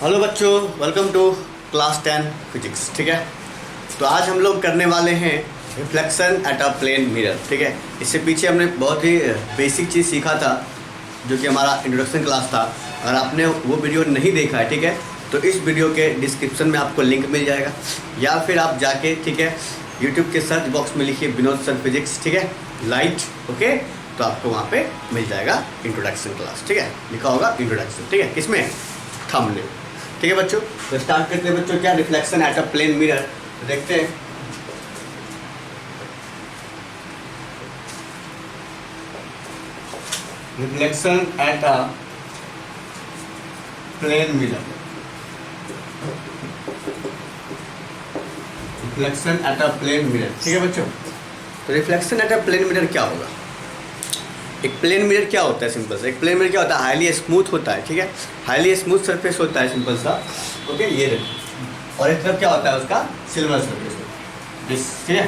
Hello बच्चों, welcome to class 10 physics. ठीक है, तो आज हम लोग करने वाले हैं reflection at a plane mirror. ठीक है, इससे पीछे हमने बहुत ही बेसिक चीज़ सीखा था जो कि हमारा इंट्रोडक्शन क्लास था। अगर आपने वो वीडियो नहीं देखा है, ठीक है, तो इस वीडियो के डिस्क्रिप्शन में आपको लिंक मिल जाएगा, या फिर आप जाके, ठीक है, यूट्यूब के सर्च बॉक्स में लिखिए विनोद सर फिजिक्स, ठीक है, लाइट, ओके, तो आपको वहाँ पे मिल जाएगा इंट्रोडक्शन क्लास। ठीक है, लिखा होगा इंट्रोडक्शन, ठीक है, किसमें, थंबनेल। ठीक है बच्चों, तो स्टार्ट करते हैं बच्चों। क्या reflection at a plane mirror, तो देखते हैं। Reflection at a plane mirror, reflection at a plane mirror. ठीक है बच्चों, तो reflection at a plane mirror क्या होगा। एक प्लेन मिरर क्या होता है, सिंपल सा। एक प्लेन मिरर क्या होता है, हाईली स्मूथ होता है। ठीक है, हाईली स्मूथ सरफेस होता है, सिंपल सा, ओके, ये देखो। और एक तरफ क्या होता है उसका, सिल्वर सरफेस। ठीक है,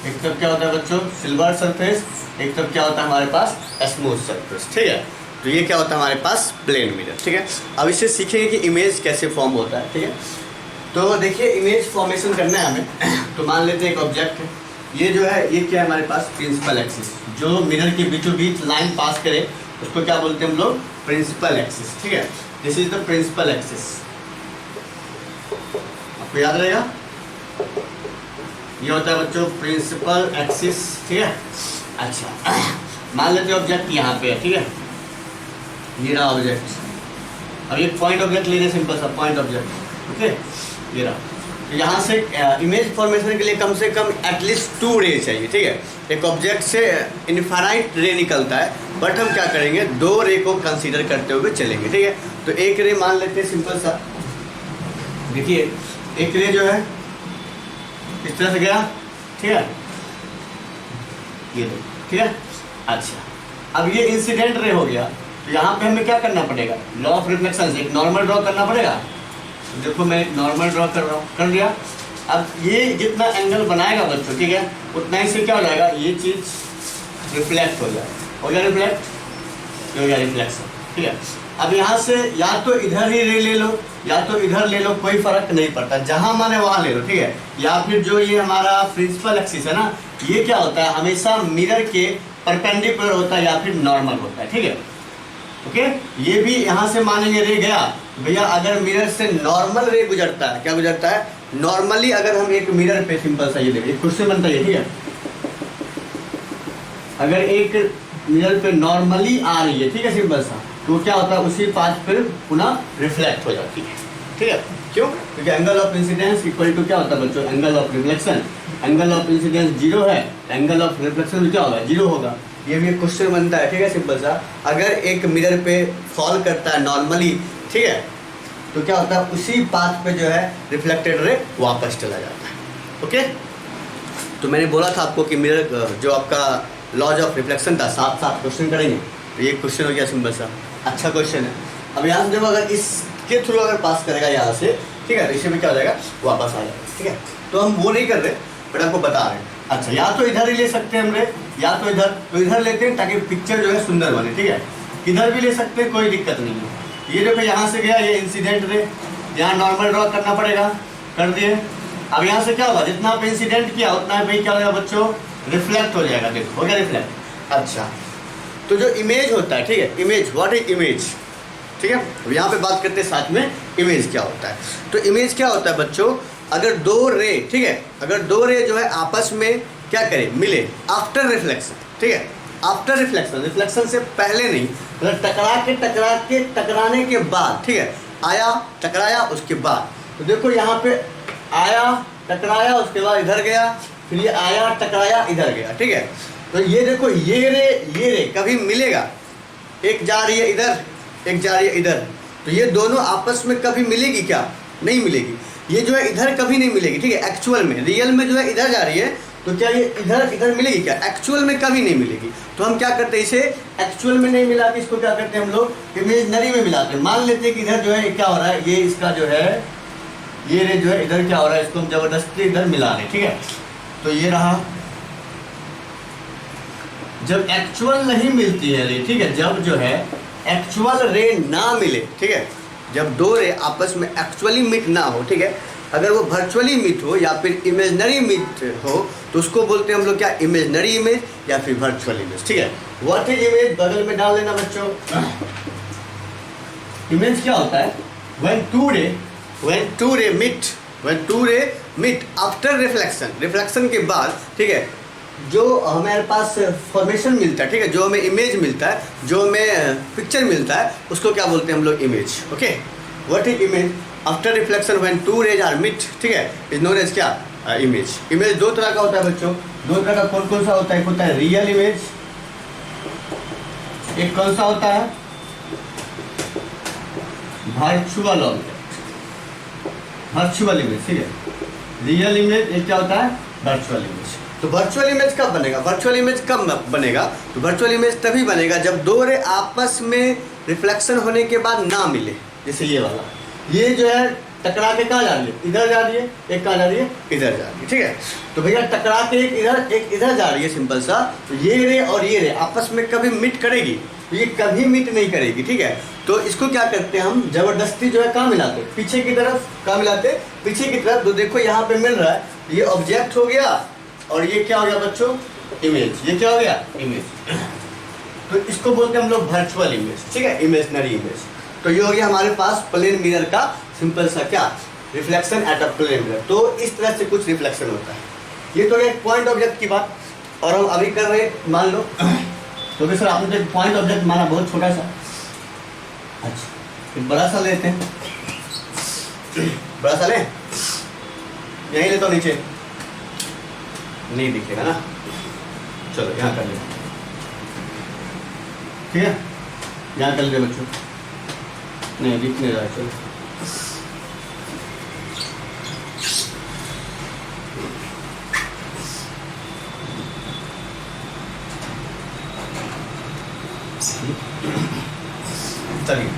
एक तरफ क्या होता है बच्चों, सिल्वर सरफेस, एक तरफ क्या होता है हमारे पास, स्मूथ सरफेस। ठीक है, तो ये क्या होता है हमारे पास, प्लेन मिरर। ठीक है, अब इससे सीखेंगे कि इमेज कैसे फॉर्म होता है। ठीक है, तो देखिए इमेज फॉर्मेशन करना है हमें। तो मान लेते हैं एक ऑब्जेक्ट है, ये जो है, ये क्या है हमारे पास, प्रिंसिपल एक्सिस। जो मिरर के बीचों बीच लाइन पास करे उसको क्या बोलते हैं हम लोग, प्रिंसिपल एक्सिस। ठीक है, this is the principal axis, आपको याद रहेगा, ये होता है बच्चों प्रिंसिपल एक्सिस। ठीक है, अच्छा, मान लेते हैं ऑब्जेक्ट यहाँ पे है। ठीक है, ये रहा ऑब्जेक्ट। अब ये पॉइंट ऑब्जेक्ट ले रहे, सिंपल सा पॉइंट ऑब्जेक्ट, ओके, ये रहा। तो यहाँ से इमेज फॉर्मेशन के लिए कम से कम एटलीस्ट 2 रे चाहिए। ठीक है, एक ऑब्जेक्ट से इनफाइनाइट रे निकलता है, बट हम क्या करेंगे, 2 रे को कंसीडर करते हुए चलेंगे। ठीक है, तो एक रे मान लेते हैं, सिंपल सा, देखिए एक रे जो है इस तरह से गया। ठीक है, ये दो, ठीक है, अच्छा, अब ये इंसिडेंट रे हो गया। तो यहाँ पे हमें क्या करना पड़ेगा, लॉ ऑफ रिफ्लेक्शन से एक नॉर्मल ड्रॉ करना पड़ेगा। देखो मैं नॉर्मल ड्रॉ कर रहा हूँ, कर लिया। अब ये जितना एंगल बनाएगा बच्चों, ठीक है, उतना ही से क्या हो जाएगा, ये चीज़ रिफ्लेक्ट हो जाएगा। हो गया रिफ्लेक्ट, हो गया रिफ्लेक्शन। ठीक है, अब यहाँ से या तो इधर ही रे ले लो या तो इधर ले लो, कोई फर्क नहीं पड़ता, जहाँ माने वहाँ ले लो। ठीक है, या फिर जो ये हमारा प्रिंसिपल एक्सिस है ना, ये क्या होता है, हमेशा मिरर के परपेंडिकुलर होता है या फिर नॉर्मल होता है। ठीक है, ओके, ये भी यहाँ से मानेंगे रे गया भैया, अगर मिरर से नॉर्मल रे गुजरता है, क्या गुजरता है, नॉर्मली अगर हम एक मिरर पे, सिंपल सा ये देखिए, एक क्वेश्चन बनता है। ठीक है, अगर एक मिरर पे नॉर्मली आ रही है, ठीक है, सिंपल सा, तो क्या होता है, उसी पाथ पर पुनः रिफ्लेक्ट हो जाती है। ठीक है, क्यों, क्योंकि angle of incidence equal to क्या होता है बच्चों, angle of reflection. Angle of incidence 0 है, एंगल ऑफ रिफ्लेक्शन क्या होगा, 0 होगा। ये भी एक क्वेश्चन बनता है। ठीक है, सिंपल सा, अगर एक मिरर पे फॉल करता है नॉर्मली, ठीक है, तो क्या होता है, उसी पाथ पे जो है रिफ्लेक्टेड रे वापस चला जाता है। ओके, तो मैंने बोला था आपको कि मिरर जो आपका लॉज ऑफ रिफ्लेक्शन था, 7 क्वेश्चन करेंगे। तो ये क्वेश्चन हो गया सिंपल सा, अच्छा क्वेश्चन है। अब यहाँ से देखो, अगर इसके थ्रू अगर पास करेगा यहाँ से, ठीक है, तो इससे में क्या हो जाएगा, वापस आ जाएगा। ठीक है, तो हम वो नहीं कर रहे, बट आपको बता रहे हैं। अच्छा, या तो इधर ही ले सकते हैं हम रे, या तो इधर, तो इधर लेते हैं ताकि पिक्चर जो है सुंदर बने। ठीक है, इधर भी ले सकते हैं, कोई दिक्कत नहीं है। ये देखो यहाँ से गया, ये इंसिडेंट रे, यहाँ नॉर्मल ड्रॉ करना पड़ेगा, कर दिए। अब यहाँ से क्या होगा, जितना आप इंसिडेंट किया उतना भाई क्या हो जाएगा बच्चों, रिफ्लेक्ट हो जाएगा। देखो हो गया रिफ्लेक्ट। अच्छा, तो जो इमेज होता है, ठीक है, इमेज, व्हाट इज इमेज। ठीक है, अब यहाँ पे बात करते हैं साथ में इमेज क्या होता है। तो इमेज क्या होता है बच्चों, अगर 2 रे, ठीक है, अगर 2 रे जो है आपस में क्या करें, मिले आफ्टर रिफ्लेक्शन। ठीक है, आफ्टर रिफ्लेक्शन, रिफ्लेक्शन से पहले नहीं, मतलब टकराने के बाद। ठीक है, आया टकराया उसके बाद, तो देखो यहाँ पे आया टकराया, उसके बाद इधर गया, फिर ये आया टकराया इधर गया। ठीक है, तो ये देखो, ये रे कभी मिलेगा, एक जा रही है इधर, एक जा रही है इधर, तो ये दोनों आपस में कभी मिलेगी क्या, नहीं मिलेगी। ये जो है इधर कभी नहीं मिलेगी। ठीक है, एक्चुअल में, रियल में जो है इधर जा रही है, तो क्या ये इधर मिलेगी क्या, एक्चुअल में कभी नहीं मिलेगी। तो हम क्या करते हैं, इसे एक्चुअल में नहीं मिला के इसको क्या करते हैं हम लोग, इमेजनरी में मिलाते हैं। मान लेते हैं कि इधर जो है क्या हो रहा है, ये इसका जो है, ये रे जो है इधर क्या हो रहा है, इसको हम जबरदस्ती इधर मिला रहे। ठीक है, तो ये रहा, जब एक्चुअल नहीं मिलती है रे, ठीक है, जब जो है एक्चुअल रे ना मिले, ठीक है, जब दो रे आपस में एक्चुअली मीट ना हो, ठीक है, अगर वो वर्चुअली मीट हो या फिर इमेजनरी मीट हो तो उसको बोलते हैं हम लोग क्या, इमेजनरी इमेज या फिर वर्चुअल इमेज, ठीक है। व्हाट इज इमेज, बगल में डाल लेना बच्चों। इमेज क्या होता है, when two ray meet after reflection के बाद, ठीक है, जो हमारे पास फॉर्मेशन मिलता है, ठीक है, जो हमें इमेज मिलता है, जो हमें पिक्चर मिलता है, उसको क्या बोलते हैं हम लोग, image. Okay, what is image, after reflection when two rays are meet, ठीक है, इज नोन एज क्या, इमेज। इमेज दो तरह का होता है बच्चों, दो तरह का कौन कौन सा होता है, एक होता है रियल इमेज, एक कौन सा होता है, वर्चुअल ऑब्जेक्ट, वर्चुअल इमेज, ठीक है, रियल इमेज एक क्या होता है, वर्चुअल इमेज। तो वर्चुअल इमेज कब बनेगा, वर्चुअल इमेज कब बनेगा, तो वर्चुअल इमेज तभी बनेगा जब दो रे आपस में रिफ्लेक्शन होने के बाद ना मिले। जैसे ये वाला, ये जो है टकरा के कहाँ जा रही है, इधर जा रही है, एक कहाँ जा रही है, इधर जा रही है, ठीक है। तो भैया टकरा के एक इधर जा रही है, सिंपल सा। तो ये रे और ये रे आपस में कभी मीट करेगी, तो ये कभी मीट नहीं करेगी, ठीक है। तो इसको क्या करते हैं हम, जबरदस्ती जो है कहाँ मिलाते, पीछे की तरफ, कहाँ मिलाते, पीछे की तरफ। तो देखो यहाँ पे मिल रहा है, ये ऑब्जेक्ट हो गया और ये क्या हो गया बच्चों, इमेज। ये क्या हो गया, इमेज। तो इसको बोलते हैं हम लोग वर्चुअल इमेज, ठीक है, इमेजनरी इमेज। तो ये हो गया हमारे पास प्लेन मिरर का सिंपल सा क्या, reflection at a plane mirror. तो इस तरह से कुछ रिफ्लेक्शन होता है। ये तो एक पॉइंट ऑब्जेक्ट की बात, और हम अभी कर रहे, मान लो तो भी सर आपने तो पॉइंट ऑब्जेक्ट माना बहुत छोटा सा, अच्छा फिर बड़ा सा लेते हैं, बड़ा सा लें, यहीं लेता हूँ, नीचे नहीं दिखेगा ना, चलो यहाँ कर ले, ठीक है, यहाँ कर ले बच्चों, नहीं दिख नहीं रहा, चलो चलिए।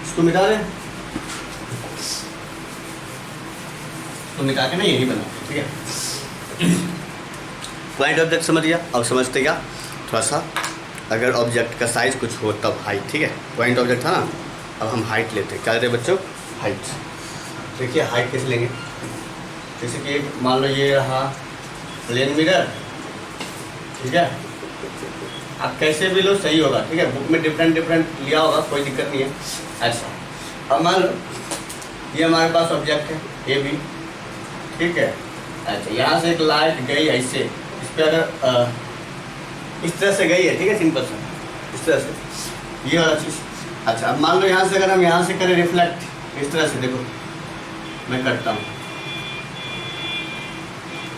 इसको मिटा दें, तो मिटा के ना यही बना, ठीक है। पॉइंट ऑब्जेक्ट समझ गया, अब समझते क्या थोड़ा सा, अगर ऑब्जेक्ट का साइज कुछ हो तब हाइट, ठीक है। पॉइंट ऑब्जेक्ट था ना, अब हम हाइट लेते हैं, क्या लेते हैं बच्चों, हाइट। देखिए हाइट कैसे लेंगे, जैसे कि मान लो ये रहा प्लेन मिरर, ठीक है, आप कैसे भी लो सही होगा, ठीक है, बुक में डिफरेंट लिया होगा, कोई दिक्कत नहीं है। अच्छा अब मान लो ये हमारे पास ऑब्जेक्ट है ए बी, ठीक है। अच्छा यहाँ से एक लाइट गई ऐसे, इस पर अगर इस तरह से गई है, ठीक है, सिंपल सा इस तरह से, ये वाला चीज़। अच्छा अब मान लो यहाँ से अगर हम यहाँ से करें रिफ्लेक्ट इस तरह से, देखो मैं करता हूँ,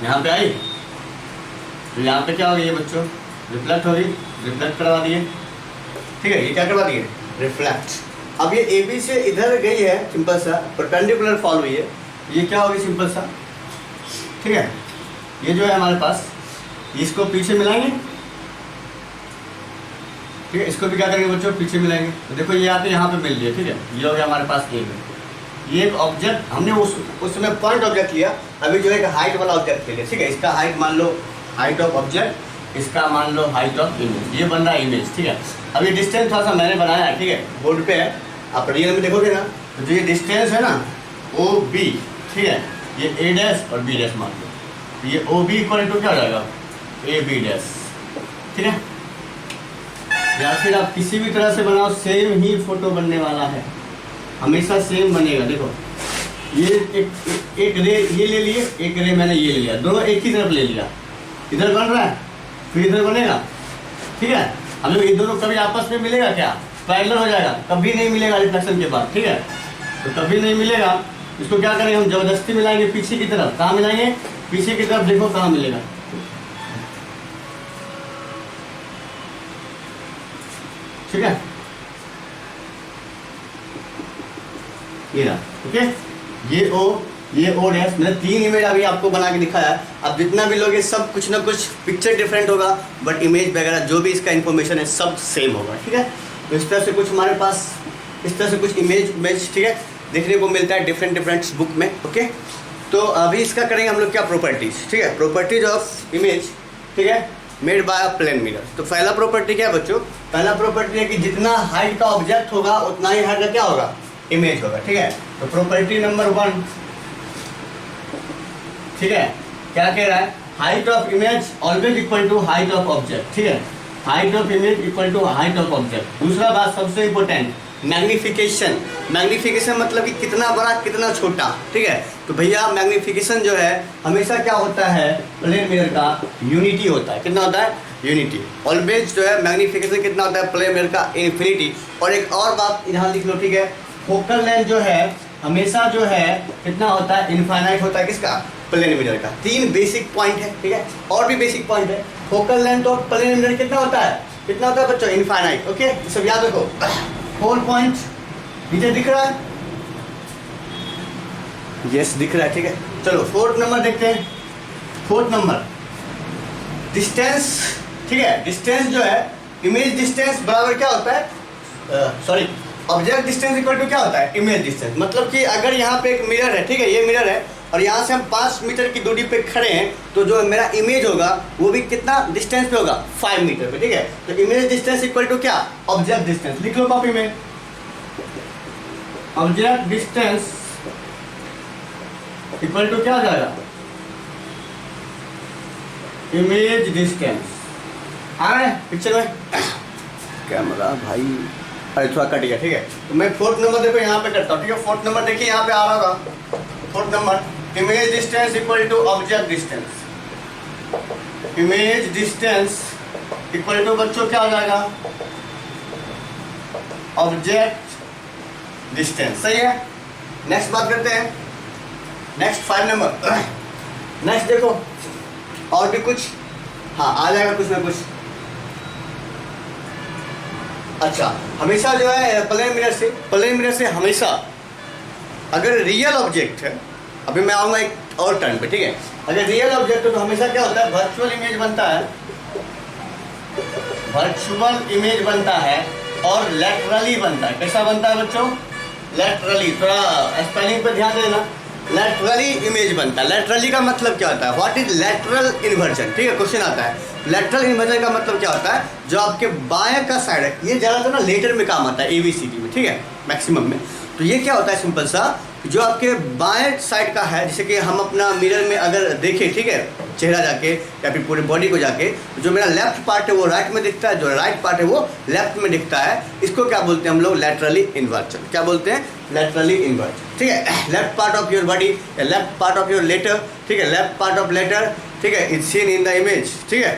यहाँ पे आई, तो यहाँ पे क्या हो गया ये बच्चों, रिफ्लेक्ट हो गई, रिफ्लेक्ट करवा दिए, ठीक है, ये क्या करवा दिए, रिफ्लेक्ट। अब ये ए बी से इधर गई है, सिंपल सा परपेंडिकुलर फॉल हुई है, ये क्या होगी, सिंपल सा, ठीक है। ये जो है हमारे पास, इसको पीछे मिलाएंगे, ठीक है, इसको भी क्या करेंगे बच्चों, पीछे मिलाएंगे। तो देखो ये आके यहाँ पे मिल लिया, ठीक है, ये हो गया हमारे पास ए बी। ये एक ऑब्जेक्ट हमने उस समय पॉइंट ऑब्जेक्ट लिया, अभी जो है एक हाइट वाला ऑब्जेक्ट ले लिया, ठीक है। इसका हाइट मान लो हाइट ऑफ ऑब्जेक्ट, इसका मान लो हाइट ऑफ इमेज, ये बन रहा है इमेज, ठीक है। अब ये डिस्टेंस थोड़ा सा मैंने बनाया है, ठीक है, बोर्ड पे है, आप रियल में देखोगे ना, तो जो ये डिस्टेंस है ना ओ बी, ठीक है, ये ए डैश और बी डैश मान लो, तो ये ओ बी इक्वल टू क्या हो जाएगा, ए बी डैश, ठीक है। या फिर आप किसी भी तरह से बनाओ, सेम ही फोटो बनने वाला है, हमेशा सेम बनेगा। देखो ये एक रे ये ले लिए, एक रे मैंने ये ले लिया, दोनों एक ही तरफ ले लिया, इधर बन रहा है फिर इधर बनेगा, ठीक है। हम लोग ये दोनों कभी आपस में मिलेगा क्या, पैरेलल हो जाएगा, कभी नहीं मिलेगा रिफ्लेक्शन के बाद, ठीक है। तो कभी नहीं मिलेगा, इसको क्या करेंगे हम, जबरदस्ती मिलाएंगे पीछे की तरफ। कहाँ मिलाएंगे, पीछे की तरफ, देखो कहाँ मिलेगा, ठीक है, ये रहा, ओके। ये ओ डैश, मैंने 3 इमेज अभी आपको बना के दिखाया है। अब जितना भी लोग सब कुछ ना कुछ पिक्चर डिफरेंट होगा, बट इमेज वगैरह जो भी इसका इन्फॉर्मेशन है सब सेम होगा, ठीक है। तो इस तरह से कुछ हमारे पास इस तरह से कुछ इमेज ठीक है देखने को मिलता है डिफरेंट बुक में। ओके, तो अभी इसका करेंगे हम लोग क्या, प्रॉपर्टीज। ठीक है, प्रॉपर्टीज ऑफ इमेज, ठीक है, made by a plane mirror. तो पहला प्रॉपर्टी क्या है बच्चों, पहला प्रॉपर्टी है कि जितना हाइट का ऑब्जेक्ट होगा उतना ही हाइट का क्या होगा, इमेज होगा। ठीक है, तो प्रॉपर्टी नंबर 1, ठीक है, क्या कह रहा है, height of image always equal to height of object. ठीक है, height of image equal to height of object. दूसरा बात सबसे इंपॉर्टेंट, मैग्निफिकेशन। मैग्निफिकेशन मतलब कि कितना बड़ा कितना छोटा। ठीक है, तो भैया मैग्निफिकेशन जो है हमेशा क्या होता है, प्लेन मिरर का यूनिटी होता है। कितना होता है, यूनिटी। ऑलवेज जो है मैग्निफिकेशन कितना होता है प्लेन मिरर का, इन्फिनिटी। और एक और बात यहाँ लिख लो, ठीक है, फोकल लेंथ जो है हमेशा जो है कितना होता है, इनफाइनाइट होता है। किसका, प्लेन मिरर का। 3 बेसिक पॉइंट है। ठीक है, और भी बेसिक पॉइंट है। Focal length of plane mirror कितना होता है, कितना होता है बच्चों, इनफाइनाइट। ओके, सब याद रखो। 4 पॉइंट नीचे दिख रहा है, यस दिख रहा है। ठीक है, चलो 4th नंबर देखते हैं। 4th number distance. ठीक है, डिस्टेंस जो है इमेज डिस्टेंस बराबर क्या होता है, sorry object distance equal to क्या होता है, इमेज डिस्टेंस। मतलब कि अगर यहाँ पे एक मिरर है, ठीक है, ये मिरर है और यहाँ से हम 5 मीटर की दूरी पे खड़े हैं, तो जो मेरा इमेज होगा वो भी कितना डिस्टेंस पे होगा, 5 मीटर पे। ठीक है, तो इमेज डिस्टेंस इक्वल टू क्या, ऑब्जेक्ट डिस्टेंस। लिख लो कॉपी में, ऑब्जेक्ट डिस्टेंस इक्वल टू क्या हो जाएगा, इमेज डिस्टेंस। आ रहा है पिक्चर में, कैमरा भाई, अरे थोड़ा कट गया। ठीक है, तो मैं 4th नंबर देखो यहाँ पे करता हूँ। ठीक है, 4th नंबर देखिए यहाँ पे आ रहा होगा। 4th number, image distance equal to object distance. Image distance equal to बच्चों क्या हो जाएगा, ऑब्जेक्ट डिस्टेंस। सही है, नेक्स्ट बात करते हैं। नेक्स्ट 5 नंबर, नेक्स्ट देखो और भी कुछ, हाँ आ जाएगा कुछ ना कुछ। अच्छा, हमेशा जो है प्लेन मिरर से हमेशा अगर रियल ऑब्जेक्ट है, अभी मैं आऊँगा एक और टर्न पे। ठीक है, अगर रियल ऑब्जेक्ट है तो हमेशा क्या होता है, वर्चुअल इमेज बनता है, वर्चुअल इमेज बनता है और लैटरली बनता है। कैसा बनता है बच्चों, लैटरली। थोड़ा स्पेलिंग पे ध्यान देना, लैटरली इमेज बनता है। लैटरली का मतलब क्या होता है, व्हाट इज लैटरल इन्वर्जन। ठीक है, क्वेश्चन आता है, लैटरल इन्वर्जन का मतलब क्या होता है, जो आपके बाएं का साइड है, ये ज़्यादातर ना लेटर में काम आता है, ABCD में। ठीक है, मैक्सिमम में। तो ये क्या होता है, सिंपल सा, जो आपके बाएं साइड का है, जैसे कि हम अपना मिरर में अगर देखें, ठीक है, चेहरा जाके या फिर पूरे बॉडी को जाके, जो मेरा लेफ्ट पार्ट है वो राइट में दिखता है, जो राइट पार्ट है वो लेफ्ट में दिखता है। इसको क्या बोलते हैं हम लोग, लैटरली इन्वर्जन। क्या बोलते हैं, लैटरली इन्वर्जन। ठीक है, left part of your body, left part of your letter, ठीक है, लेफ्ट पार्ट ऑफ लेटर, ठीक है, it's seen in the image. ठीक है,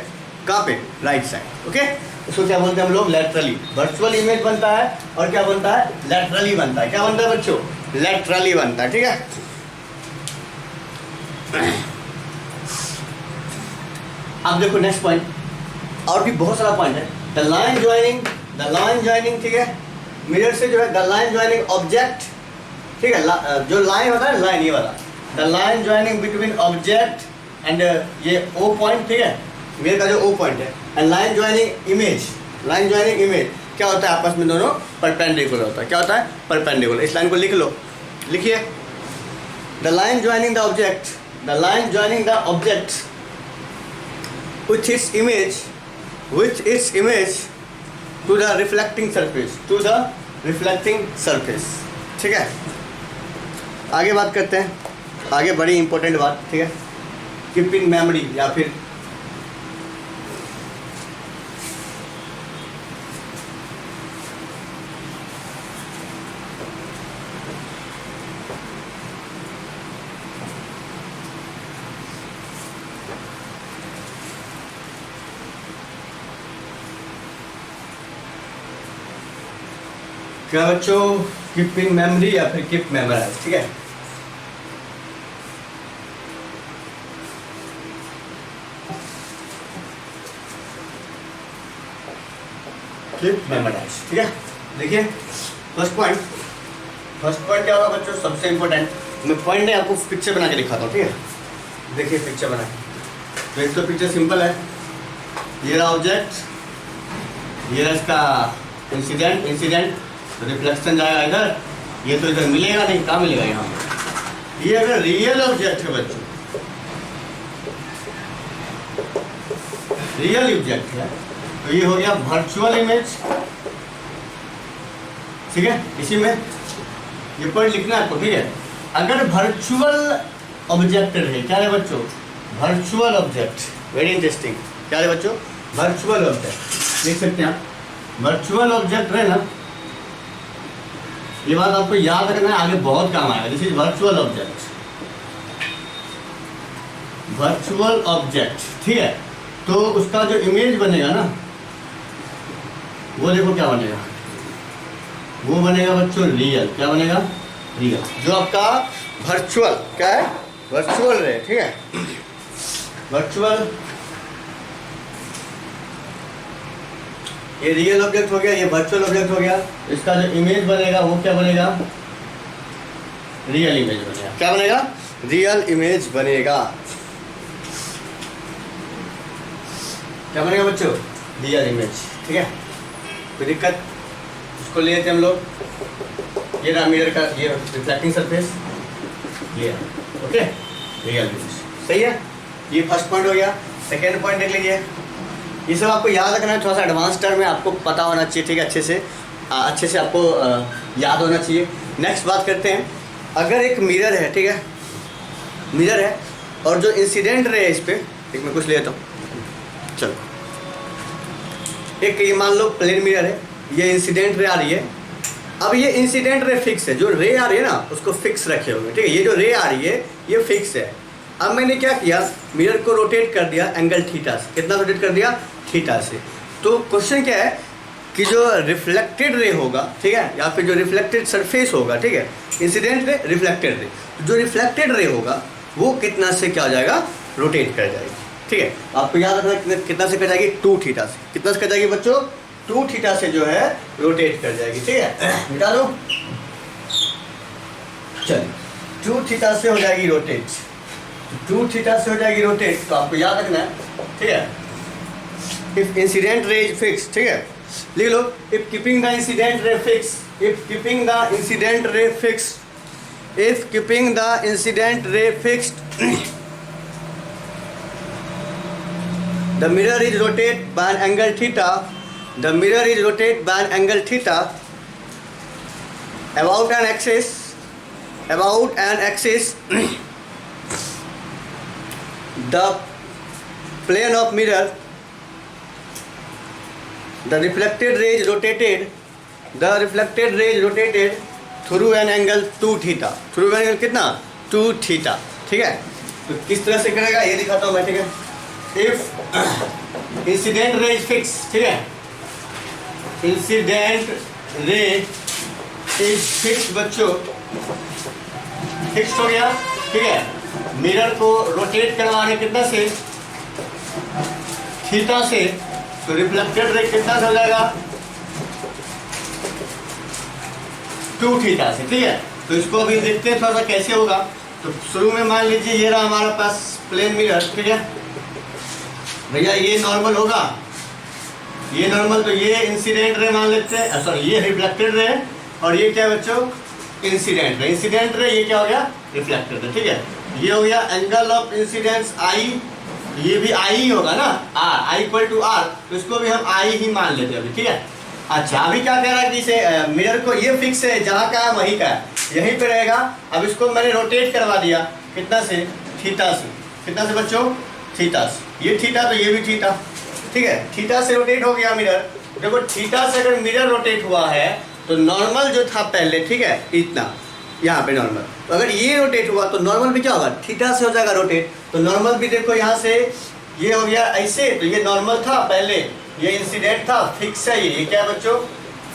कहाँ पे, राइट साइड। ओके, इसको क्या बोलते हैं हम लोग, लैटरली। वर्चुअल इमेज बनता है और क्या बनता है, लैटरली बनता है। क्या बनता है बच्चों, लैटरली बनता है। ठीक है, अब देखो नेक्स्ट पॉइंट, और भी बहुत सारा पॉइंट है। द लाइन ज्वाइनिंग, ठीक है, मिरर से जो है द लाइन ज्वाइनिंग ऑब्जेक्ट, ठीक है, जो लाइन होता है लाइन, ये वाला, the line joining between object and ये ओ पॉइंट। ठीक है, मिरर का जो ओ पॉइंट है, and line joining image, line joining image क्या होता है, आपस में दोनों परपेंडिकुलर होता है। क्या होता है, परपेंडिकुलर। इस लाइन को लिख लो, लिखिए, the line joining the object, the line joining the object with its image to the reflecting surface, ठीक है। आगे बात करते हैं, आगे बड़ी इंपॉर्टेंट बात, ठीक है, कीप इन मेमोरी या फिर क्या बच्चों, कीप इन मेमोरी या फिर कीप मेमोराइज। ठीक है, कीप मेमोराइज। ठीक है, देखिए फर्स्ट पॉइंट क्या होगा बच्चों, सबसे इंपॉर्टेंट। मैं पॉइंट नहीं, आपको पिक्चर बना के दिखाता हूँ। ठीक है, देखिए पिक्चर बना के, तो एक तो पिक्चर सिंपल है, ये रहा ऑब्जेक्ट, ये रहा इसका इंसिडेंट, तो रिफ्लेक्शन जाएगा इधर, ये तो इधर मिलेगा नहीं, कहाँ मिलेगा यहाँ। ये अगर रियल ऑब्जेक्ट है बच्चों, रियल ऑब्जेक्ट है, तो ये हो गया वर्चुअल इमेज, ठीक है। इसी में ये पॉइंट लिखना है आपको, ठीक है। अगर वर्चुअल ऑब्जेक्ट रहे, क्या है बच्चों, वर्चुअल ऑब्जेक्ट, वेरी इंटरेस्टिंग, क्या है बच्चों, वर्चुअल ऑब्जेक्ट, देख सकते हैं आप, वर्चुअल ऑब्जेक्ट रहे ना, ये बात आपको याद रखना है, आगे बहुत काम आएगा। This is virtual object, virtual object, ठीक है। तो उसका जो इमेज बनेगा ना, वो देखो क्या बनेगा, वो बनेगा बच्चों रियल, क्या बनेगा, रियल। जो आपका वर्चुअल क्या है, वर्चुअल रहे, ठीक है, वर्चुअल, ये रियल ऑब्जेक्ट हो गया, ये वर्चुअल ऑब्जेक्ट हो गया। इसका जो इमेज बनेगा वो क्या बनेगा, रियल इमेज बनेगा, क्या बनेगा, रियल इमेज बनेगा, क्या बनेगा बच्चों, रियल इमेज, ठीक है। कोई दिक्कत, उसको ले लेते हम लोग, ये रहा मिरर का ये रिफ्लेक्टिंग सरफेस, ये ओके, रियल इमेज, सही है। ये फर्स्ट पॉइंट हो गया। सेकेंड पॉइंट देख लीजिए, ये सब आपको याद रखना है, थोड़ा सा एडवांस टर्म में आपको पता होना चाहिए, ठीक है, अच्छे से आपको याद होना चाहिए। नेक्स्ट बात करते हैं, अगर एक मिरर है, ठीक है, मिरर है और जो इंसिडेंट रे है इस पर, एक मैं कुछ ले लेता हूँ, चलो, एक ये मान लो प्लेन मिरर है, ये इंसिडेंट रे आ रही है। अब ये इंसिडेंट रे फिक्स है, जो रे आ रही है ना उसको फिक्स रखे होंगे, ठीक है, ये जो रे आ रही है ये फिक्स है। अब मैंने क्या किया, मिरर को रोटेट कर दिया एंगल थीटा से, कितना रोटेट कर दिया, थीटा से। तो क्वेश्चन क्या है कि जो रिफ्लेक्टेड रे होगा, ठीक है, या फिर जो रिफ्लेक्टेड सरफेस होगा, ठीक है, इंसिडेंट रे, रिफ्लेक्टेड रे, जो रिफ्लेक्टेड रे होगा वो कितना से क्या हो जाएगा, रोटेट कर जाएगी, ठीक है। आपको याद रखना कितना से कर जाएगी, 2 थीटा से, कितना से कर जाएगी बच्चों, 2 थीटा से जो है रोटेट कर जाएगी, ठीक है। मिटा दो, चलिए 2 थीटा से हो जाएगी रोटेट, 2 थीटा से हो जाएगी रोटेट। तो आपको याद रखना है, ठीक है, if incident ray is fix, ठीक है, लिख लो, if keeping the incident ray fix, if keeping the incident ray fix, if keeping the incident ray fixed, the mirror is rotated by an angle theta, the mirror is rotated by an angle theta about an axis, the plane of mirror, the reflected ray is rotated through an angle 2 theta, through an angle कितना, 2 theta, ठीक है। तो किस तरह से करेगा ये दिखाता हूँ मैं, ठीक है। If incident ray is fix, ठीक है, इंसिडेंट रे इज फिक्स बच्चों, फिक्स हो गया, ठीक है। मिरर को रोटेट करवाने कितना से, थीटा से, तो रिफ्लेक्टेड रे कितना हो जाएगा, 2 थीटा से, ठीक है। तो इसको अभी देखते हैं थोड़ा सा कैसे होगा। तो शुरू में मान लीजिए ये रहा हमारे पास प्लेन मिरर, ठीक है भैया, ये नॉर्मल होगा, ये नॉर्मल, तो ये इंसिडेंट रे मान लेते हैं, सॉरी ये रिफ्लेक्टेड रे, और ये क्या है बच्चों, इंसिडेंट रे, इंसिडेंट रे, ये क्या हो गया, रिफ्लेक्टेड रे, ठीक है। ये हो गया एंगल ऑफ इंसिडेंस आई, ये भी आई ही होगा ना, R, I equal to R, तो इसको भी हम आई ही मान लेते हैं अभी, ठीक है। अच्छा, अभी क्या कह रहा है कि इसे मिरर को ये फिक्स है, जहाँ का है वहीं का है, यहीं पे रहेगा। अब इसको मैंने रोटेट करवा दिया, कितना से, थीटा से, कितना से बच्चों, थीटा से, ये थीटा तो ये भी थीटा, ठीक है, थीटा से रोटेट हो गया मिरर। देखो थीटा से अगर मिरर रोटेट हुआ है तो नॉर्मल जो था पहले, ठीक है, इतना यहाँ पे नॉर्मल, तो अगर ये रोटेट हुआ तो नॉर्मल भी क्या होगा, थीटा से हो जाएगा रोटेट। तो नॉर्मल भी देखो यहाँ से ये हो गया ऐसे, तो ये नॉर्मल था पहले, ये इंसिडेंट था, फिक्स है, ये क्या है बच्चों,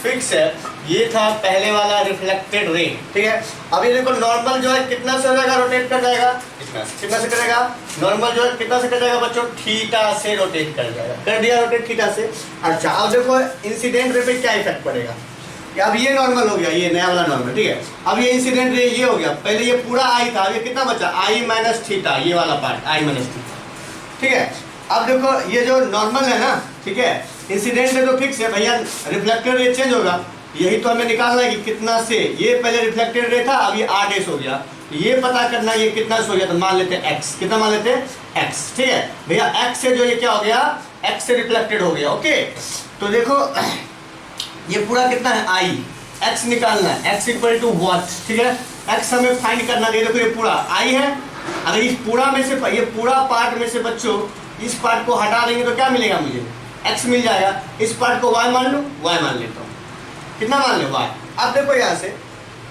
फिक्स है, ये था पहले वाला रिफ्लेक्टेड रे, ठीक है। अब ये देखो नॉर्मल जो है कितना से हो जाएगा, रोटेट कर जाएगा, इतना से, कितना से करेगा, नॉर्मल जो है कितना से कर जाएगा बच्चों, थीटा से रोटेट कर जाएगा, कर दिया रोटेट थीटा से। अच्छा, अब देखो इंसिडेंट रे पे क्या इफेक्ट पड़ेगा, अब ये नॉर्मल हो गया, ये नया वाला नॉर्मल, ठीक है। अब ये इंसिडेंट रे ये हो गया, पहले ये पूरा आई था, अब ये कितना बचा, आई माइनस थीटा, ये वाला पार्ट आई माइनस थीटा, ठीक है। अब देखो ये जो नॉर्मल है ना, ठीक है, इंसिडेंट रे तो फिक्स है भैया, रिफ्लेक्टेड रे चेंज होगा, यही तो हमें निकालना है कि कितना से, ये पहले रिफ्लेक्टेड रे था, अब ये r डैश हो गया, ये पता करना ये कितना से हो गया, तो मान लेते हैं x, कितना मान लेते हैं x, ठीक है भैया। x से जो ये क्या हो गया, x से रिफ्लेक्टेड हो गया, ओके। तो देखो ये पूरा कितना है i, x निकालना है, x इक्वल टू वॉट, ठीक है, x हमें फाइंड करना है। देखो ये पूरा i है, अगर इस पूरा में से, ये पूरा पार्ट में से बच्चों इस पार्ट को हटा देंगे तो क्या मिलेगा मुझे, x मिल जाएगा। इस पार्ट को y मान लूँ, y मान लेता हूँ, कितना मान ले y। अब देखो यहाँ से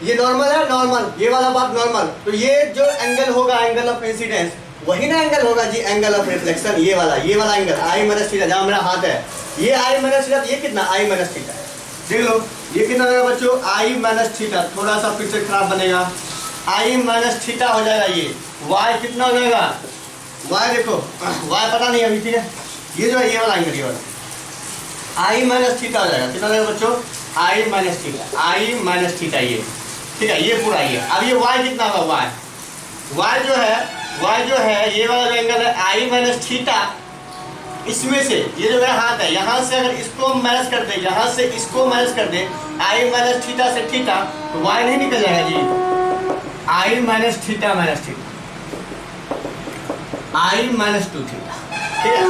ये नॉर्मल है, नॉर्मल, ये वाला बात नॉर्मल, तो ये जो एंगल होगा, एंगल ऑफ इंसिडेंस, वही ना एंगल होगा जी, एंगल ऑफ रिफ्लेक्शन, ये वाला एंगल i माइनस थीटा, जहाँ मेरा हाथ है ये i माइनस थीटा, ये कितना i माइनस थीटा है, देख लो ये कितना होगा बच्चों, i माइनस थीटा, थोड़ा सा फिर से खराब बनेगा, i माइनस थीटा हो जाएगा। ये y कितना हो जाएगा, y देखो y पता नहीं अभी, ठीक है, ये जो है ये वाला एंगल, ये वाला i माइनस थीटा हो जाएगा, कितना हो जाएगा बच्चों, i minus theta, i minus theta, ये ठीक है, ये पूरा ये। अब ये y कितना होगा, y जो है ये वाला एंगल है i माइनस थीटा, इसमें से ये जो मेरा हाथ है, यहाँ से अगर इसको माइनस कर दे, यहाँ से इसको माइनस कर दे, i माइनस थीटा से थीटा, तो y नहीं निकल जाएगा जी, i minus theta minus theta, i minus 2 theta, ठीक है।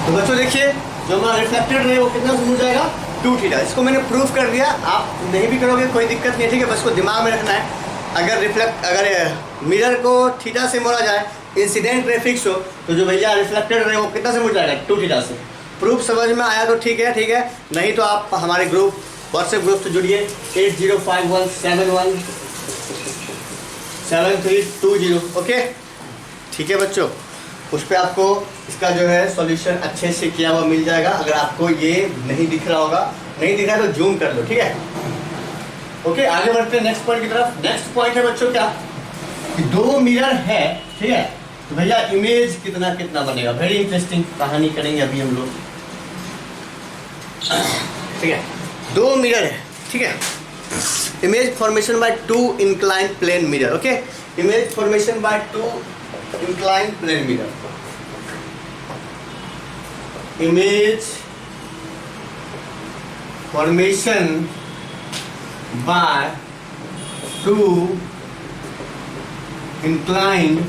तो बच्चों देखिए जो हमारा रिफ्लेक्टेड रे वो कितना मुड़ जाएगा, 2 थीटा। इसको मैंने प्रूफ कर दिया, आप नहीं भी करोगे कोई दिक्कत नहीं, ठीक है, बस को दिमाग में रखना है। अगर मिरर को थीटा से मोड़ा जाए, इंसिडेंट रे फिक्स हो, तो जो भैया रिफ्लेक्टेड रे वो कितना से मुड़ जाएगा, 2 थीटा से। प्रूफ समझ में आया तो ठीक है, नहीं तो आप हमारे ग्रुप व्हाट्सएप ग्रुप से जुड़िए 8051717320, ओके, ठीक है बच्चों। उस पर आपको इसका जो है सॉल्यूशन अच्छे से किया हुआ मिल जाएगा। अगर आपको ये नहीं दिख रहा होगा, नहीं दिख रहा है तो जूम कर लो, ठीक है, ओके। आगे बढ़ते हैं नेक्स्ट पॉइंट की तरफ। नेक्स्ट पॉइंट है बच्चों क्या, कि 2 मिरर है, ठीक है, तो भैया इमेज कितना कितना बनेगा, वेरी इंटरेस्टिंग कहानी करेंगे अभी हम लोग, ठीक है। 2 मिरर है, ठीक है, image formation by 2 incline plane mirror, okay, image formation by 2 inclined plane mirror, image formation by 2 inclined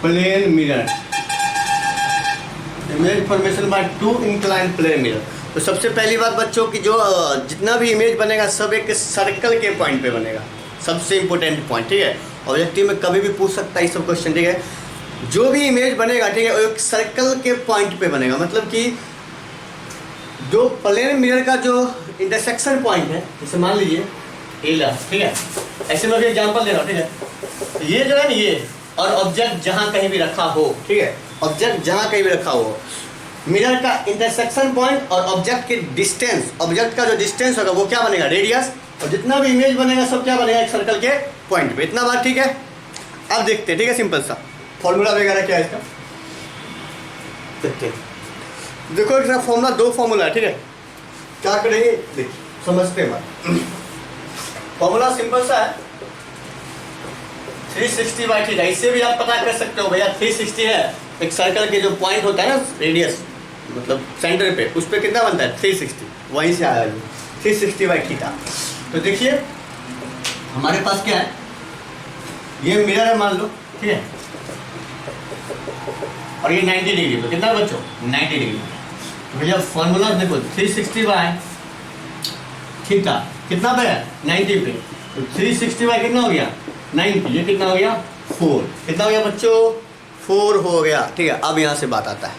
plane mirror, image formation by 2 inclined plane mirror। तो सबसे पहली बात बच्चों की, जो जितना भी इमेज बनेगा सब एक सर्कल के पॉइंट पे बनेगा, सबसे इंपॉर्टेंट पॉइंट, ठीक है। ऑब्जेक्टिव में कभी भी पूछ सकता है ये सब क्वेश्चन, ठीक है। जो भी इमेज बनेगा, ठीक है, वो एक सर्कल के पॉइंट पे बनेगा, मतलब कि जो प्लेन मिरर का जो इंटरसेक्शन पॉइंट है, जैसे मान लीजिए एला, ठीक है, ऐसे मैं भी एग्जांपल दे रहा हूँ, ठीक है। ये जो है ना, ये और ऑब्जेक्ट जहाँ कहीं भी रखा हो, ठीक है, ऑब्जेक्ट जहाँ कहीं भी रखा हो, मिरर का इंटरसेक्शन पॉइंट और ऑब्जेक्ट के डिस्टेंस, ऑब्जेक्ट का जो डिस्टेंस होगा वो क्या बनेगा, रेडियस, और जितना भी इमेज बनेगा सब क्या बनेगा, एक सर्कल के पॉइंट पे। इतना बात ठीक है। अब देखते हैं, ठीक है, सिंपल सा फॉर्मूला वगैरह क्या है इसका, देखते हैं। देखो इसका फॉर्मूला, 2 फॉर्मूला है, ठीक है, क्या करेंगे देखिए, समझते हैं बात। फॉर्मूला सिंपल सा है, 360 बाई थीटा। इससे भी आप पता कर सकते हो भैया, 360 है, एक सर्कल के जो पॉइंट होता है ना, रेडियस मतलब सेंटर पे, उस पर कितना बनता है 360, वहीं से आया है 360 बाई थीटा। तो देखिए हमारे पास क्या है, ये मिरर है मान लो, ठीक है, और ये 90 डिग्री पे, कितना बच्चों 90 डिग्री। तो भैया फॉर्मूला देखो, 360 बाय थीटा कितना पे है 90 पे, तो 360 बाय कितना हो गया 90, ये कितना हो गया 4, कितना हो गया बच्चों 4 हो गया, ठीक है। अब यहाँ से बात आता है,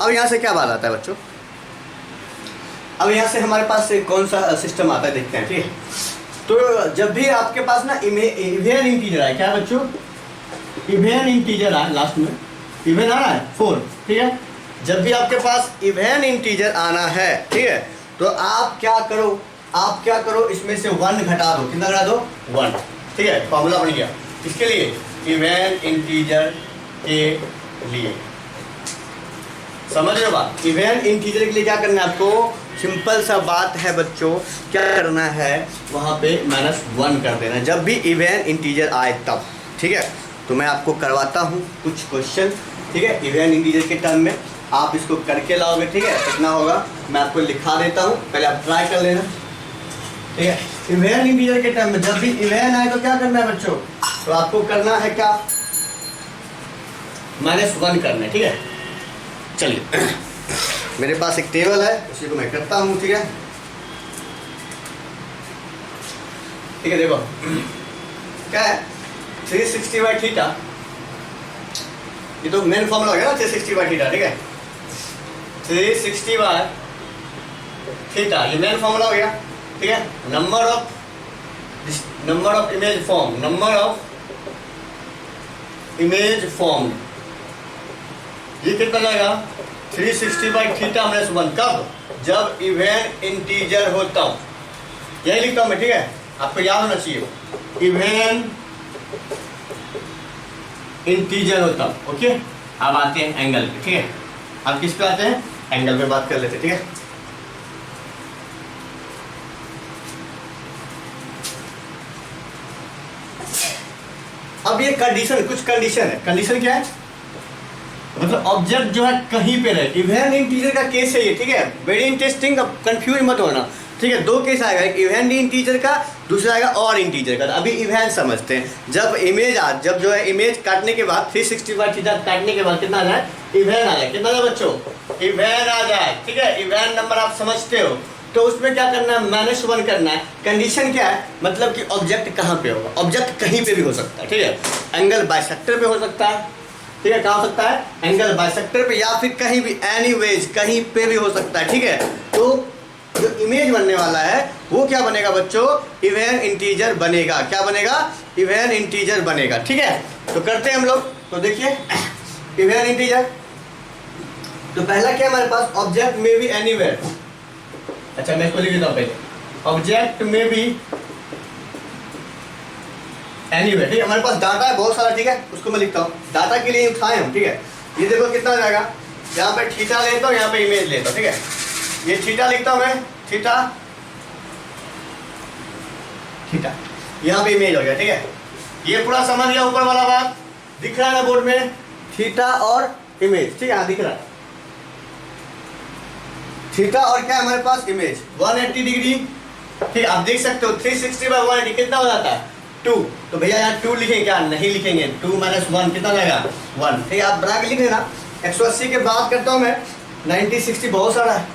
अब यहाँ से क्या बात आता है बच्चों, अब यहाँ से हमारे पास कौन सा सिस्टम आता है देखते हैं, ठीक है। तो जब भी आपके पास ना इवेन इंटीजर है, क्या बच्चों इवेन इंटीजर है, लास्ट में इवेन आ रहा है 4, ठीक है। जब भी आपके पास इवेन इंटीजर आना है, ठीक है, तो आप क्या करो, आप क्या करो, इसमें से 1 घटा दो, कितना घटा दो, 1, ठीक है, फॉर्मूला बन गया। इसके लिए इवन इंटीजर के लिए, समझ रहे हो बात, इवन इंटीजर के लिए क्या करना है आपको, सिंपल सा बात है बच्चों, क्या करना है वहाँ पे -1 कर देना जब भी इवन इंटीजर आए तब, ठीक है। तो मैं आपको करवाता हूँ कुछ क्वेश्चन, ठीक है, इवन इंटीजर के टर्म में आप इसको करके लाओगे, ठीक है। कितना होगा मैं आपको लिखा देता हूँ, पहले आप ट्राई कर लेना, ठीक है। इवन इंटीजर के टर्म में जब भी इवन आए तो क्या करना है बच्चों, तो आपको करना है क्या, -1 करना है, ठीक है। चलिए मेरे पास एक टेबल है, उसी को मैं करता हूँ, ठीक है, ठीक है। देखो क्या है, 360/θ, ये तो मेन फॉर्मूला हो गया ना, 360/θ, ठीक है, 360/θ ये मेन फॉर्मूला हो गया, ठीक है। Number of image form, number of image form, ये कितना जाएगा, 360/θ-1, कब, जब इवन इंटीजर हो तब, यही लिखता हूं मैं, ठीक है, आपको याद होना चाहिए, इवन इंटीजर हो तब, ओके। अब आते हैं एंगल पे, ठीक है, अब किस पे आते हैं, एंगल पे बात कर लेते हैं, ठीक है। अब ये कंडीशन, कुछ कंडीशन है, कंडीशन क्या है, मतलब ऑब्जेक्ट जो है कहीं पे रहे, इवन इंटीजर का केस है ये, ठीक है, वेरी इंटरेस्टिंग, अब कंफ्यूज मत होना, ठीक है। 2 केस आएगा, एक इवन इंटीजर का, दूसरा आएगा और इंटीजर का। अभी इवन समझते हैं, जब जो है इमेज काटने के बाद 360/θ काटने के बाद कितना आ जाए, इवन आ जाए, कितना आ जाए बच्चों, इवन आ जाए, ठीक है। इवन नंबर आप समझते हो, तो उसमें क्या करना है, -1 करना है। कंडीशन क्या है, मतलब कि ऑब्जेक्ट कहाँ पे होगा, ऑब्जेक्ट कहीं पे भी हो सकता है, ठीक है, एंगल बाइसेक्टर पे हो सकता है, ठीक है, कहाँ हो सकता है, एंगल बाइसेक्टर पे, या फिर कहीं भी, एनीवेज कहीं पे भी हो सकता है, ठीक है। तो जो इमेज बनने वाला है वो क्या बनेगा बच्चों, इवन इंटीजर बनेगा, क्या बनेगा, इवन इंटीजर बनेगा, ठीक है। तो करते हैं हम लोग, तो देखिए इवन इंटीजर, तो पहला क्या हमारे पास, ऑब्जेक्ट में भी एनीवेयर, अच्छा मैं इसको लिख देता हूँ पहले, ऑब्जेक्ट में भी एनीवेयर, ठीक है। हमारे पास डाटा है बहुत सारा, ठीक है, उसको मैं लिखता हूँ, डाटा के लिए उठाए हम, ठीक है। ये देखो कितना आ जाएगा, यहाँ पे थीटा लेता हूँ, यहाँ पे इमेज लेता हूँ, ठीक है, ये थीटा लिखता हूँ मैं, थीटा, यहाँ पे इमेज हो गया, ठीक है। ये पूरा समझ गया, ऊपर वाला बात दिख रहा है ना बोर्ड में, थीटा और इमेज, ठीक है, हाँ दिख रहा है, थीटा और क्या है हमारे पास, इमेज 180 डिग्री, ठीक, आप देख सकते हो 360/180 कितना हो जाता है, 2, तो भैया यहाँ 2 लिखेंगे क्या, नहीं लिखेंगे, 2 - 1 कितना लगेगा, 1, ठीक है, आप बना के लिख लेना। 180 के बाद करता हूँ मैं 90 60, बहुत सारा है,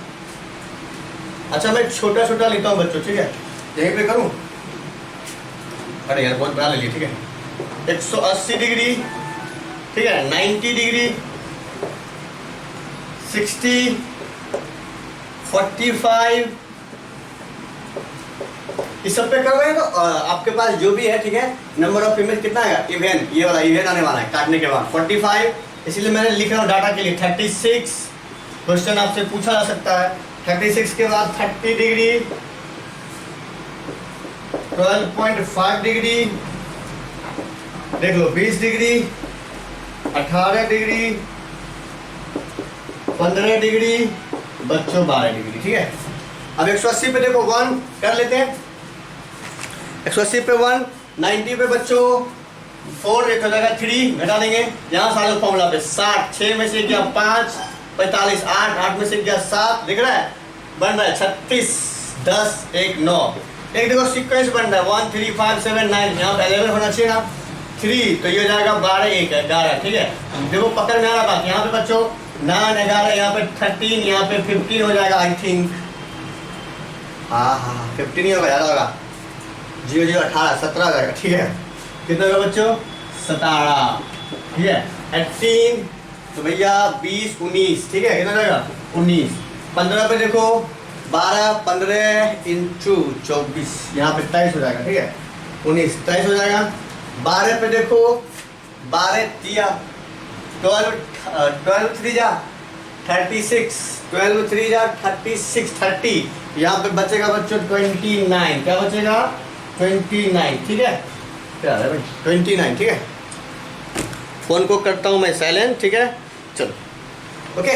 अच्छा मैं छोटा छोटा लिखता हूँ बच्चों, ठीक है, यहीं पे करूँ, अरे यार बहुत बड़ा ले लिया, ठीक है, 180 डिग्री, ठीक है, 90 डिग्री, 60, 45, इस सब पे करोगे तो आपके पास जो भी है, ठीक है, नंबर ऑफ इमेज कितना आएगा, इवन, ये वाला इवन आने वाला है काटने के बाद 45, इसलिए मैंने लिख रहा हूँ डाटा के लिए 36, क्वेश्चन आपसे पूछा जा सकता है, 36 के बाद 30 डिग्री, 12.5 डिग्री, देख लो 20 डिग्री, 18 डिग्री, 15 डिग्री, बच्चों 12 डिग्री, ठीक है। अब 180 पे देखो 1 कर लेते हैं, 180 पे 1, 90 पे बच्चों 4 एक हो जाएगा, 3 घटा देंगे, यहाँ सारे फॉर्मूला पे 60, 6 में से गया 5, 45, 8 में से गया 7, दिख रहा है, बन रहा है 36, 10, 1, 9, एक देखो सीक्वेंस बन रहा है 1 3 5 7 9, यहाँ पे 11 होना चाहिए ना, 3 तो ये हो जाएगा 12 1 11, ठीक है। देखो पकड़ में आ रहा बात, यहाँ पे बच्चों 9 11, यहाँ पे 13, यहाँ पे 15 हो जाएगा आई थिंक, हाँ 15 ही होगा, ज़्यादा होगा, 0 0 18 17 हो जाएगा, ठीक है। कितना होगा बच्चों, 17, ठीक है, 18 तो भैया 20 19, ठीक है, कितना जाएगा 19, 15 पे देखो 12 15 इंटू 24, यहाँ पे 23 हो जाएगा, ठीक है, 19 23 हो जाएगा। 12 पे देखो 12 3 12 3 जा 36, 12 3 जा 36, 30, यहाँ पे बचेगा बच्चों 29, क्या बचेगा 29, ठीक है, क्या है भाई 29, ठीक है। फोन को करता हूँ मैं साइलेंट, ठीक है, चलो ओके।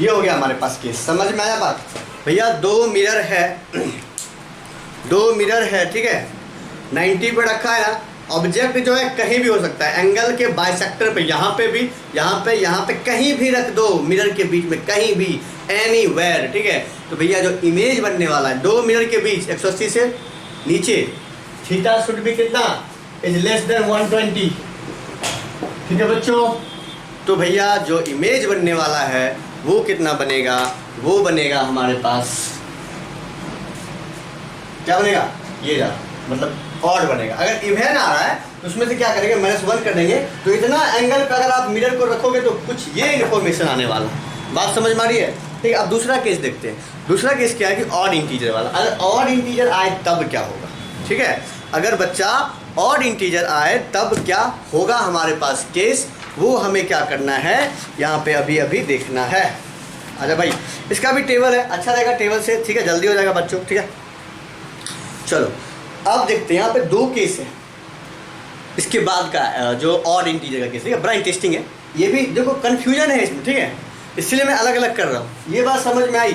ये हो गया हमारे पास केस, समझ में आया बात भैया। दो मिरर है, दो मिरर है, ठीक है, 90 पे रखा है ना। ऑब्जेक्ट जो है कहीं भी हो सकता है, एंगल के बाइसेक्टर पे, यहाँ पे भी, यहाँ पे कहीं भी रख दो, मिरर के बीच में कहीं भी, एनीवेयर, ठीक है। तो भैया जो इमेज बनने वाला है दो मिरर के बीच 180 से नीचे, थीटा शुड भी कितना, इज लेस देन 120, ठीक है बच्चों। तो भैया जो इमेज बनने वाला है वो कितना बनेगा, वो बनेगा हमारे पास, क्या बनेगा, ये जा मतलब ऑड बनेगा। अगर इवन आ रहा है तो उसमें से क्या करेंगे, -1 कर देंगे, तो इतना एंगल पे अगर आप मिरर को रखोगे तो कुछ ये इन्फॉर्मेशन आने वाला है। बात समझ में आ रही है, ठीक है। अब दूसरा केस देखते हैं। दूसरा केस क्या है कि ऑड इंटीजर वाला, अगर ऑड इंटीजर आए तब क्या होगा, ठीक है। अगर बच्चा ऑड इंटीजर आए तब क्या होगा हमारे पास केस, वो हमें क्या करना है यहाँ पे अभी अभी देखना है। अच्छा भाई, इसका भी टेबल है, अच्छा रहेगा टेबल से, ठीक है, जल्दी हो जाएगा बच्चों, ठीक है। चलो अब देखते हैं, यहाँ पे दो केस है, इसके बाद का जो ऑड इंटीजर का केस, ठीक है, बड़ा इंटरेस्टिंग है। ये भी देखो कन्फ्यूजन है इसमें, ठीक है, इसलिए मैं अलग अलग कर रहा हूँ। ये बात समझ में आई,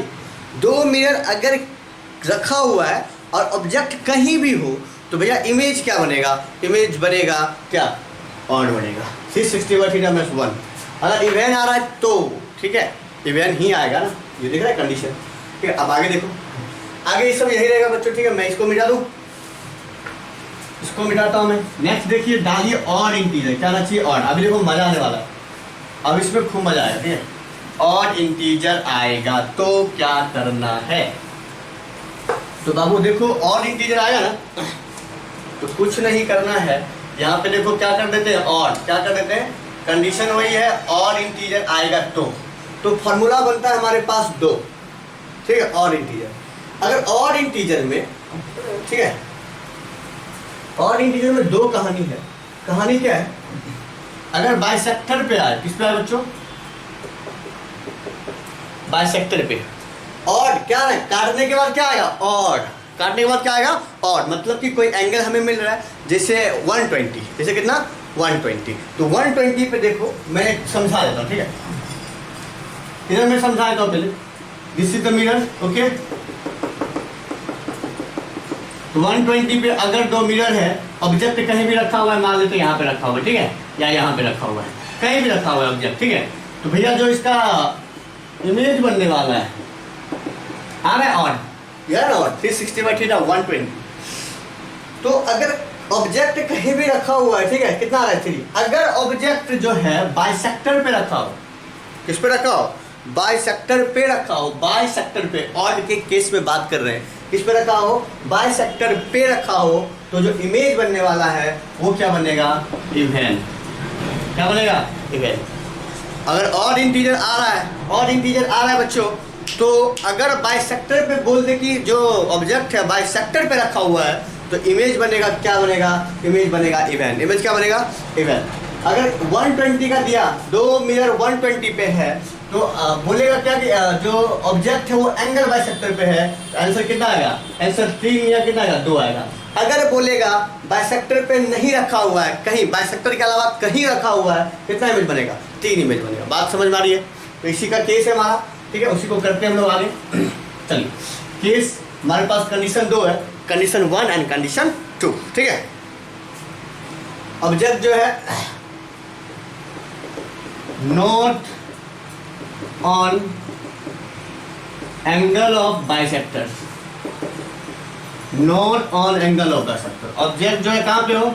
दो मिरर अगर रखा हुआ है और ऑब्जेक्ट कहीं भी हो तो भैया इमेज क्या बनेगा, इमेज बनेगा क्या, ऑड बनेगा, 360/θ-1। अगर इवन आ रहा है तो ठीक है, इवन ही आएगा ना, ये दिख रहा है कंडीशन, ठीक है। अब आगे देखो, आगे ये सब यही रहेगा बच्चों, ठीक है। मैं इसको मिटा दूँ, इसको मिटाता हूँ मैं। नेक्स्ट देखिए, डालिए ऑड इंटीजर, क्या आना चाहिए, ऑड। अभी देखो मजा आने वाला है, अब इसमें खूब मजा आएगा, ठीक है। ऑड इंटीजर आएगा तो क्या करना है, तो बाबू देखो ऑड इंटीजर आएगा ना तो कुछ नहीं करना है, यहाँ पे देखो क्या कर देते हैं, ऑड, क्या कर देते हैं, कंडीशन वही है, ऑड इंटीजर आएगा तो फॉर्मूला बनता है हमारे पास 2, ठीक है, ऑड इंटीजर। अगर ऑड इंटीजर में, ठीक है, ऑड इंटीजर में दो कहानी है। कहानी क्या है, अगर बाइसेक्टर पे आए, किस पे आए बच्चों, बाइसेक्टर पे, ऑड क्या है, काटने के बाद क्या आएगा, ऑड, काटने के बाद क्या आएगा, ऑड, मतलब कि कोई एंगल हमें मिल रहा है, जैसे 120, जैसे कितना 120, तो 120 पे देखो मैं समझा देता हूँ, ठीक है, इधर मैं समझा देता हूँ पहले, this is the mirror, okay. तो 120 पे अगर दो मिरर है, ऑब्जेक्ट कहीं भी रखा हुआ है, मान लेते यहाँ पे रखा हुआ है, ठीक है, या यहाँ पे रखा हुआ है, कहीं भी रखा हुआ है ऑब्जेक्ट, ठीक है। तो भैया जो इसका इमेज बनने वाला है आ रहा है ऑड, यार ऑड 360/120। तो अगर ऑब्जेक्ट कहीं भी रखा हुआ है, ठीक है, कितना आ रहा है 3। अगर ऑब्जेक्ट जो है बाइसेक्टर पे रखा हो, किस पे रखा हो, बाइसेक्टर पे रखा हो, बाइसेक्टर पे, ऑड के केस में बात कर रहे हैं, किस पे रखा हो, बाइसेक्टर पे रखा हो, तो जो इमेज बनने वाला है वो क्या बनेगा, इवन, क्या बनेगा, इवन। अगर ऑड इंटीजर आ रहा है, ऑड इंटीजर आ रहा है बच्चों, तो अगर बाइसेक्टर पे बोल दे कि जो ऑब्जेक्ट है बाइसेक्टर पे रखा हुआ है, तो इमेज बनेगा, क्या बनेगा, इमेज बनेगा इवन, इमेज क्या बनेगा, इवन। अगर 120 का दिया, दो मिरर 120 पे है, तो बोलेगा क्या कि जो ऑब्जेक्ट है वो एंगल बाइसेक्टर पे है, तो आंसर कितना आएगा, आंसर 3 या कितना आएगा, 2 आएगा। अगर बोलेगा बाइसेक्टर पे नहीं रखा हुआ है, कहीं बाइसेक्टर के अलावा कहीं रखा हुआ है, कितना इमेज बनेगा, 3 इमेज बनेगा। बात समझ में आ रही है, तो इसी का केस है हमारा, ठीक है, उसी को करते हैं हम लोग आगे। चलिए, केस हमारे पास कंडीशन 2 है, कंडीशन 1 एंड कंडीशन 2, ठीक है। ऑब्जेक्ट जो है not on angle of bisector, not on angle of bisector, object जो है कहां पे हो,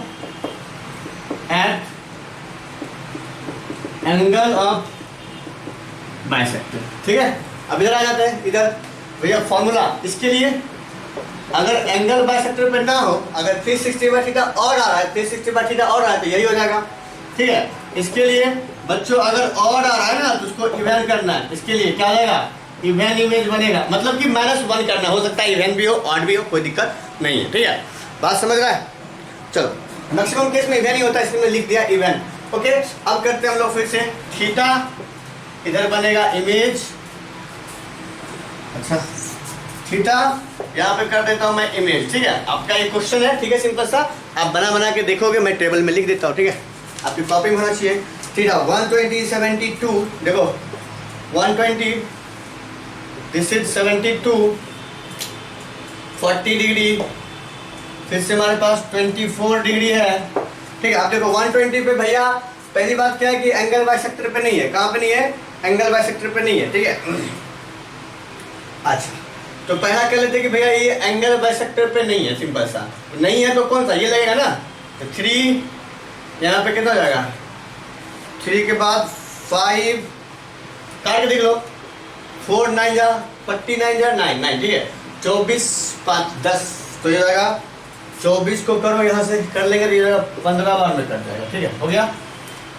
एट एंगल ऑफ बाइसेक्टर, ठीक है। अब इधर आ जाते हैं, इधर भैया फॉर्मूला इसके लिए, अगर एंगल बाइसेक्टर पे ना हो, अगर 360/θ और आ रहा है, 360/θ और आ रहा है, तो यही हो जाएगा, ठीक है। इसके लिए बच्चों अगर और आ रहा है ना तो उसको इवन करना है, इसके लिए क्या आएगा, इवन इमेज बनेगा, मतलब कि -1 करना, हो सकता है इवन भी हो ऑड भी हो, कोई दिक्कत नहीं है, ठीक है। बात समझ रहा है, चलो मैक्सिमम केस में इवन ही होता है, इसलिए लिख दिया इवन, ओके। अब करते हैं हम लोग फिर से, थीटा इधर बनेगा इमेज अच्छा थीटा यहाँ पे कर देता हूँ मैं इमेज, ठीक है। आपका एक क्वेश्चन है, ठीक है, सिंपल सा, आप बना बना के देखोगे, मैं टेबल में लिख देता हूँ, ठीक है, आपकी कॉपी में होना चाहिए। थीटा 120 72, देखो 120, दिस इज 72, 40 डिग्री, फिर से हमारे पास 24 डिग्री है, ठीक है। आप देखो 120 पे भैया पहली बात क्या है कि एंगल बाइसेक्टर पे नहीं है, कहाँ पे नहीं है, एंगल बाइसेक्टर पे नहीं है, ठीक है। अच्छा तो पहला कह लेते कि भैया ये एंगल बाइसेक्टर पे नहीं है, सिंपल सा, नहीं है तो कौन सा, ये लगेगा ना, तो 3 यहाँ पे कितना हो जाएगा, 3 के बाद 5 काट के देख लो, 4 9 जा 49 जा 9 9, ठीक है, 24 5 10, तो ये जाएगा 24 को करो यहाँ से कर लेंगे तो ये 15 बार में कट जाएगा, ठीक है, हो गया।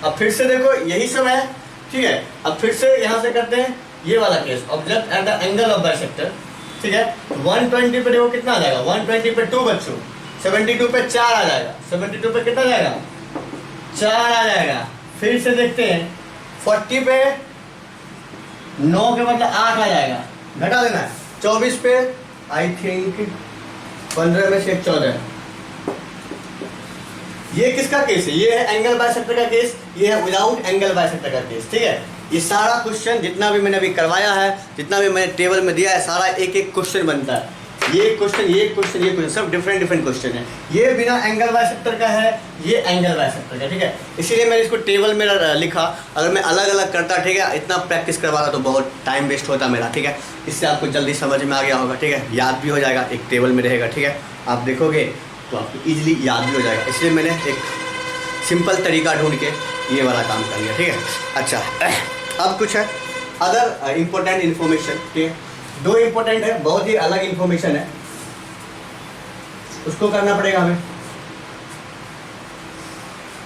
अब फिर से देखो यही सब है, ठीक है। अब फिर से यहाँ से करते हैं ये वाला case, object at the angle of bisector, ठीक है। 120 पे देखो कितना आ जाएगा, 120 पे 2 बच्चों, 72 पे 4 आ जाएगा, 72 पे कितना जाएगा, 4 आ जाएगा। फिर से देखते हैं 40 पे 9 के मतलब 8 आ जाएगा, घटा देना है। 24 पे आई थिंक 15 में से 14, ये किसका केस है, ये है एंगल बाइसेक्टर का केस, ये है विदाउट एंगल बाइसेक्टर का केस, ठीक है। ये सारा क्वेश्चन जितना भी मैंने अभी करवाया है, जितना भी मैंने टेबल में दिया है, सारा एक एक क्वेश्चन बनता है, ये क्वेश्चन ये क्वेश्चन ये क्वेश्चन, सब डिफरेंट डिफरेंट क्वेश्चन है। ये बिना एंगल बाइसेक्टर का है, ये एंगल बाइसेक्टर का, ठीक है। इसीलिए मैंने इसको टेबल में लिखा, अगर मैं अलग अलग करता, ठीक है, इतना प्रैक्टिस करवाता तो बहुत टाइम वेस्ट होता मेरा, ठीक है। इससे आपको जल्दी समझ में आ गया होगा, ठीक है, याद भी हो जाएगा, एक टेबल में रहेगा, ठीक है, आप देखोगे तो आपको ईजिली याद भी हो जाएगा। इसलिए मैंने एक सिंपल तरीका ढूंढ के ये वाला काम कर लिया, ठीक है। अच्छा अब कुछ है अदर इम्पोर्टेंट इन्फॉर्मेशन, ठीक है, 2 इम्पोर्टेंट है, बहुत ही अलग इन्फॉर्मेशन है, उसको करना पड़ेगा हमें,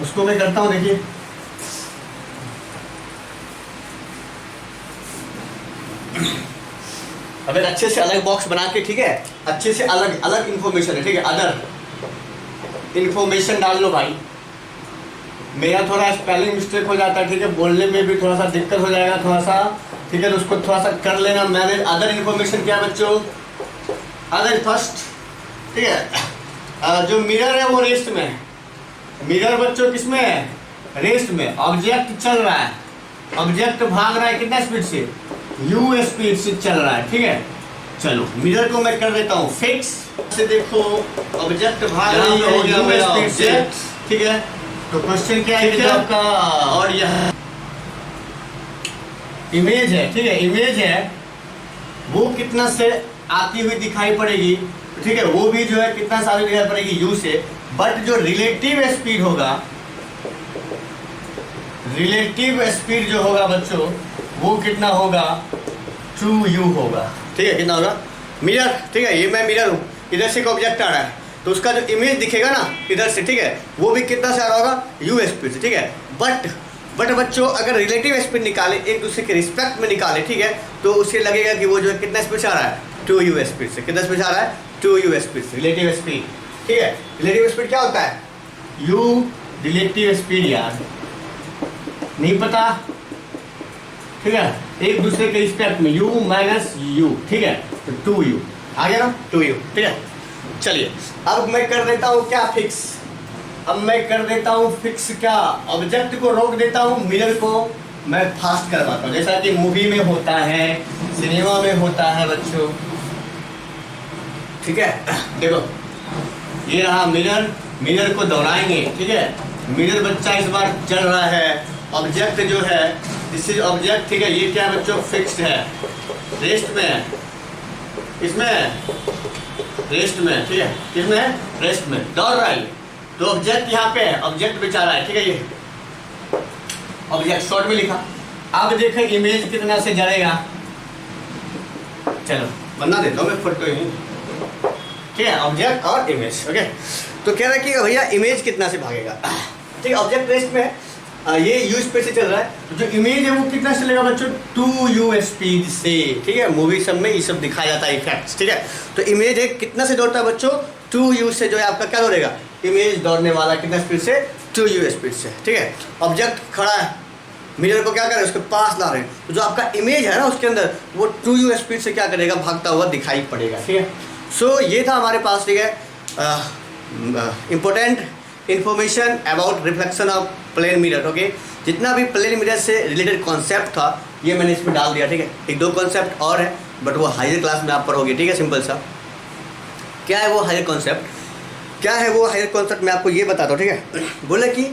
उसको मैं करता हूँ, देखिए अगर अच्छे से अलग बॉक्स बना के, ठीक है, अच्छे से अलग अलग इन्फॉर्मेशन है, ठीक है, अदर इन्फॉर्मेशन डाल लो भाई। मेरा थोड़ा स्पेलिंग मिस्टेक हो जाता है, ठीक है, बोलने में भी थोड़ा सा दिक्कत हो जाएगा थोड़ा सा, ठीक है, तो उसको थोड़ा सा कर लेना मैंने। अदर इन्फॉर्मेशन क्या बच्चों, अदर फर्स्ट, ठीक है, जो मिरर है वो रेस्ट में है, मिरर बच्चों किस में है, रेस्ट में, ऑब्जेक्ट चल रहा है, ऑब्जेक्ट भाग रहा है कितना स्पीड से, u स्पीड से चल रहा है, ठीक है। चलो मिरर को मैं कर देता हूँ फिक्स से, देखो ऑब्जेक्ट भाग रहा है u स्पीड से, ठीक है। तो क्वेश्चन क्या है आपका, और यह इमेज है, ठीक है, इमेज है वो कितना से आती हुई दिखाई पड़ेगी, ठीक है, वो भी जो है कितना से आती हुई दिखाई पड़ेगी u से, बट जो रिलेटिव स्पीड होगा, रिलेटिव स्पीड जो होगा बच्चों वो कितना होगा, 2u होगा, ठीक है, कितना होगा, मिरर, ठीक है, ये मैं मिरर हूँ, इधर से एक ऑब्जेक्ट आ रहा है तो उसका जो इमेज दिखेगा ना इधर से, ठीक है, वो भी कितना से आ रहा होगा, u स्पीड से, ठीक है। बट बच्चों अगर रिलेटिव स्पीड निकाले, एक दूसरे के रिस्पेक्ट में निकाले, ठीक है, तो उससे लगेगा कि वो जो है कितना स्पीड से आ रहा है, 2u स्पीड से, कितना स्पीड से आ रहा है, 2u स्पीड से, रिलेटिव स्पीड, ठीक है। रिलेटिव स्पीड क्या होता है, u रिलेटिव स्पीड, यार नहीं पता, ठीक है, एक दूसरे के रिस्पेक्ट में u माइनस u, ठीक है, तो 2u आ गया ना, 2u, ठीक है। चलिए अब मैं कर देता हूँ क्या फिक्स, अब मैं कर देता हूँ फिक्स क्या, ऑब्जेक्ट को रोक देता हूँ, मिरर को मैं फास्ट करवाता हूँ, जैसा कि मूवी में होता है, सिनेमा में होता है बच्चों, ठीक है। देखो ये रहा मिरर, मिरर को दौड़ाएंगे, ठीक है, मिरर बच्चा इस बार चल रहा है, ऑब्जेक्ट जो है दिस इज ऑब्जेक्ट, ठीक है, ये क्या बच्चों फिक्स्ड है, रेस्ट में है, इसमें रेस्ट में, ठीक है, किसमें है, रेस्ट में, दौड़ रहा है, तो ऑब्जेक्ट यहाँ पे है, ऑब्जेक्ट बेचारा है, ठीक है, ये ऑब्जेक्ट शॉर्ट में लिखा। अब देखें इमेज कितना से जड़ेगा, चलो बना देता हूँ मैं फोटो ही, ठीक है, ऑब्जेक्ट और इमेज, ओके। तो कह रहा है कि भैया इमेज कितना से भागेगा, ठीक है, ऑब्जेक्ट रेस्ट में है, ये u स्पीड से चल रहा है, तो जो इमेज है वो कितना से चलेगा बच्चों, 2u स्पीड से, ठीक है, मूवी सब में ये सब दिखाया जाता है इफेक्ट्स, ठीक है। तो इमेज है कितना से दौड़ता है बच्चों, 2u से, जो है आपका क्या दौड़ेगा, इमेज दौड़ने वाला कितना स्पीड से, 2u स्पीड से, ठीक है। ऑब्जेक्ट खड़ा है, मिरर को क्या कर रहे हैं, उसके पास ला रहे हैं, तो जो आपका इमेज है ना उसके अंदर वो 2u स्पीड से क्या करेगा, भागता हुआ दिखाई पड़ेगा। ठीक है, सो ये था हमारे पास, ठीक है, important information about reflection of plane mirror. Okay, जितना भी प्लेन मिरर से रिलेटेड कॉन्सेप्ट था ये मैंने इसमें डाल दिया। ठीक है, एक दो कॉन्सेप्ट और है बट वो हायर क्लास में आप पढ़ोगे। ठीक है, सिंपल सा क्या है वो हायर कॉन्सेप्ट, क्या है वो हायर कॉन्सेप्ट मैं आपको ये बताता हूँ। ठीक है, बोले कि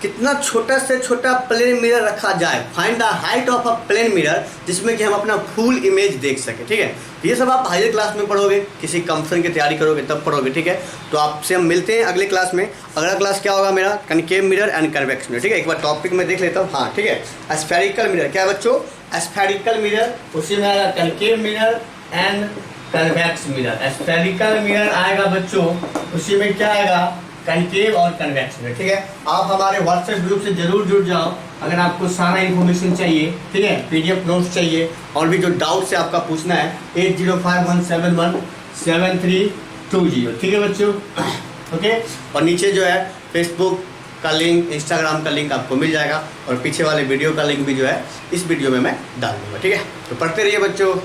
कितना छोटा से छोटा प्लेन मिरर रखा जाए, find the height of a plane mirror, जिसमें कि हम अपना फुल इमेज देख सके। ठीक है, ये सब आप हायर क्लास में पढ़ोगे, किसी कंपटीशन की तैयारी करोगे तब पढ़ोगे। ठीक है, तो आपसे हम मिलते हैं अगले क्लास में। अगला क्लास क्या होगा मेरा, concave mirror and convex mirror. ठीक है, एक बार टॉपिक में देख लेता हूँ। हाँ ठीक है, स्फेरिकल मिरर क्या है बच्चों, स्फेरिकल मिरर, उसी में आएगा concave mirror and convex mirror. Spherical mirror आएगा बच्चों, उसी में क्या आएगा, कनकेव और कन्वेक्स मिरर। ठीक है, आप हमारे व्हाट्सएप ग्रुप से जरूर जुड़ जाओ अगर आपको सारा इन्फॉर्मेशन चाहिए। ठीक है, पीडीएफ नोट्स चाहिए और भी जो डाउट्स है आपका पूछना है 8051717320। ठीक है बच्चों, ओके, और नीचे जो है फेसबुक का लिंक, इंस्टाग्राम का लिंक आपको मिल जाएगा और पीछे वाले वीडियो का लिंक भी जो है इस वीडियो में मैं डाल दूँगा। ठीक है, तो पढ़ते रहिए बच्चों।